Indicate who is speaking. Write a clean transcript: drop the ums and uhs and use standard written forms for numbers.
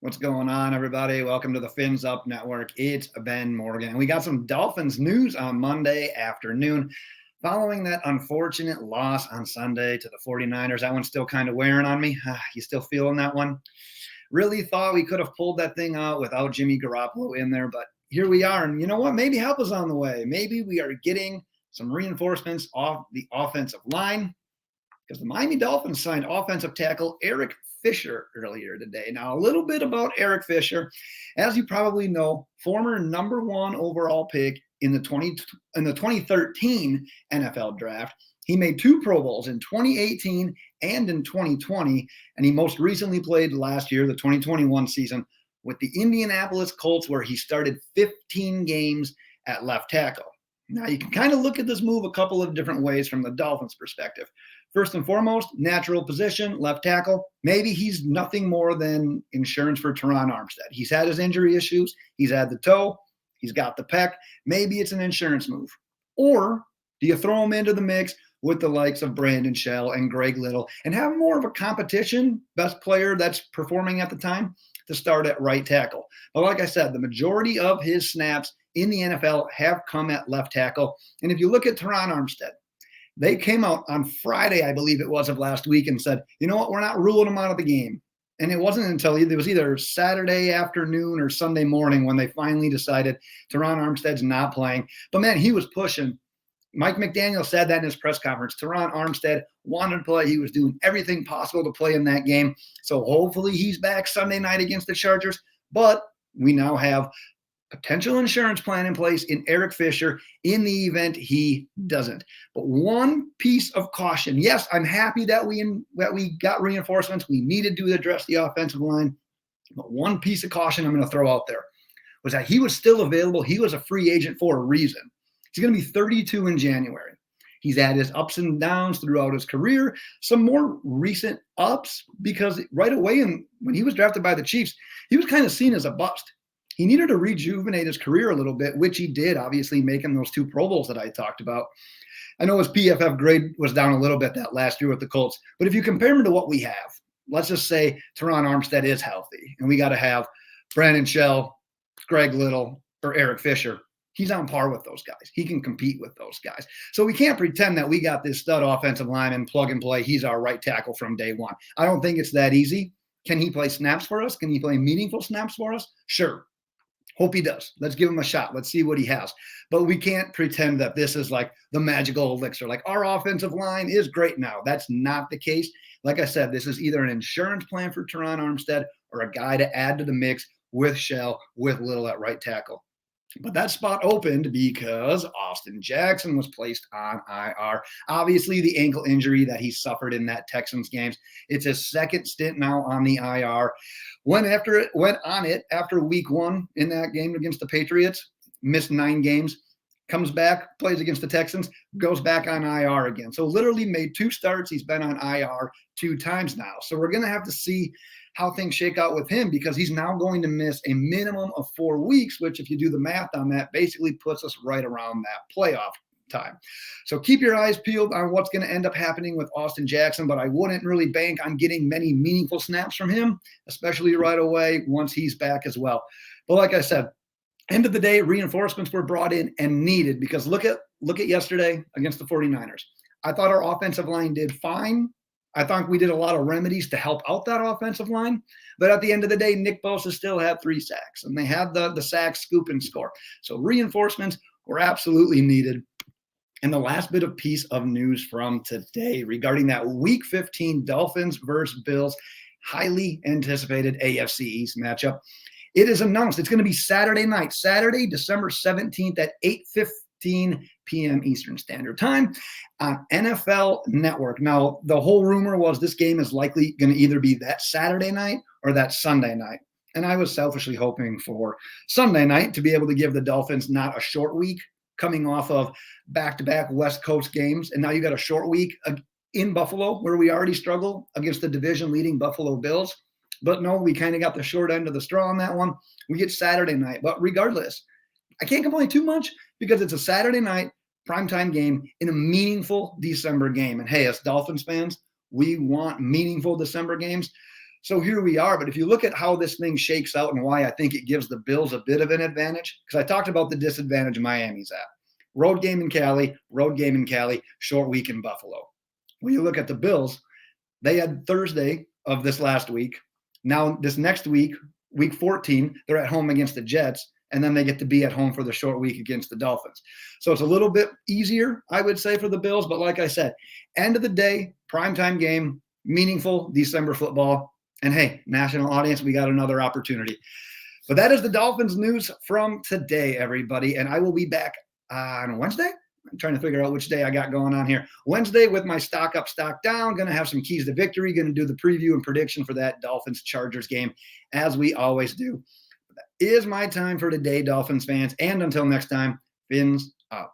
Speaker 1: What's going on, everybody? Welcome to the Fins Up Network. It's Ben Morgan. And we got some Dolphins news on Monday afternoon. Following that unfortunate loss on Sunday to the 49ers, that one's still kind of wearing on me. You still feeling that one? Really thought we could have pulled that thing out without Jimmy Garoppolo in there, but here we are. And you know what? Maybe help is on the way. Maybe we are getting some reinforcements off the offensive line, because the Miami Dolphins signed offensive tackle Eric Fisher earlier today. Now, a little bit about Eric Fisher. As you probably know, former number one overall pick in the 2013 NFL draft. He made two Pro Bowls in 2018 and in 2020, and he most recently played last year, the 2021 season, with the Indianapolis Colts, where he started 15 games at left tackle. Now, you can kind of look at this move a couple of different ways from the Dolphins' perspective. First and foremost, natural position, left tackle. Maybe he's nothing more than insurance for Terron Armstead. He's had his injury issues. He's had the toe. He's got the pec. Maybe it's an insurance move. Or do you throw him into the mix with the likes of Brandon Shell and Greg Little and have more of a competition, best player that's performing at the time, to start at right tackle? But like I said, the majority of his snaps in the NFL have come at left tackle. And if you look at Terron Armstead, they came out on Friday, I believe it was, of last week and said, you know what, we're not ruling him out of the game. And it wasn't until it was either Saturday afternoon or Sunday morning when they finally decided Terron Armstead's not playing. But man, he was pushing. Mike McDaniel said that in his press conference. Terron Armstead wanted to play. He was doing everything possible to play in that game. So hopefully he's back Sunday night against the Chargers. But we now have potential insurance plan in place in Eric Fisher in the event he doesn't. But one piece of caution. Yes, I'm happy that we got reinforcements. We needed to address the offensive line. But one piece of caution I'm going to throw out there was that he was still available. He was a free agent for a reason. He's going to be 32 in January. He's had his ups and downs throughout his career, some more recent ups, because right away when he was drafted by the Chiefs, he was kind of seen as a bust. He needed to rejuvenate his career a little bit, which he did, obviously making those two Pro Bowls that I talked about. I know his PFF grade was down a little bit that last year with the Colts, but if you compare him to what we have, let's just say Terron Armstead is healthy, and we got to have Brandon Shell, Greg Little, or Eric Fisher. He's on par with those guys. He can compete with those guys. So we can't pretend that we got this stud offensive lineman, plug and play. He's our right tackle from day one. I don't think it's that easy. Can he play snaps for us? Can he play meaningful snaps for us? Sure. Hope he does. Let's give him a shot. Let's see what he has. But we can't pretend that this is like the magical elixir. Like, our offensive line is great now. That's not the case. Like I said, this is either an insurance plan for Terron Armstead or a guy to add to the mix with Shell, with Little at right tackle. But that spot opened because Austin Jackson was placed on IR. Obviously, the ankle injury that he suffered in that Texans game. It's his second stint now on the IR. Went on it after week one in that game against the Patriots, missed 9 games, comes back, plays against the Texans, goes back on IR again. So literally made 2 starts. He's been on IR 2 times now. So we're going to have to see how things shake out with him, because he's now going to miss a minimum of 4 weeks, which, if you do the math on that, basically puts us right around that playoff time. So keep your eyes peeled on what's going to end up happening with Austin Jackson, but I wouldn't really bank on getting many meaningful snaps from him, especially right away once he's back as well. But like I said, end of the day, reinforcements were brought in and needed, because look at yesterday against the 49ers. I thought our offensive line did fine. I thought we did a lot of remedies to help out that offensive line. But at the end of the day, Nick Bosa still had 3 sacks, and they had the sack, scoop, and score. So reinforcements were absolutely needed. And the last bit of piece of news from today regarding that Week 15 Dolphins versus Bills highly anticipated AFC East matchup. It is announced it's going to be Saturday night, Saturday, December 17th at 8:15 p.m. Eastern Standard Time on NFL Network. Now, the whole rumor was this game is likely going to either be that Saturday night or that Sunday night. And I was selfishly hoping for Sunday night to be able to give the Dolphins not a short week coming off of back-to-back West Coast games. And now you got a short week in Buffalo, where we already struggle against the division-leading Buffalo Bills. But no, we kind of got the short end of the straw on that one. We get Saturday night. But regardless, I can't complain too much, because it's a Saturday night primetime game in a meaningful December game. And hey, as Dolphins fans, we want meaningful December games. So here we are. But if you look at how this thing shakes out and why I think it gives the Bills a bit of an advantage, because I talked about the disadvantage Miami's at. Road game in Cali, short week in Buffalo. When you look at the Bills, they had Thursday of this last week. Now this next week, week 14, they're at home against the Jets, and then they get to be at home for the short week against the Dolphins. So it's a little bit easier, I would say, for the Bills. But like I said, end of the day, primetime game, meaningful December football. And hey, national audience, we got another opportunity. But that is the Dolphins news from today, everybody. And I will be back on Wednesday. I'm trying to figure out which day I got going on here. Wednesday with my stock up, stock down. Going to have some keys to victory. Going to do the preview and prediction for that Dolphins-Chargers game, as we always do. That is my time for today, Dolphins fans. And until next time, fins up.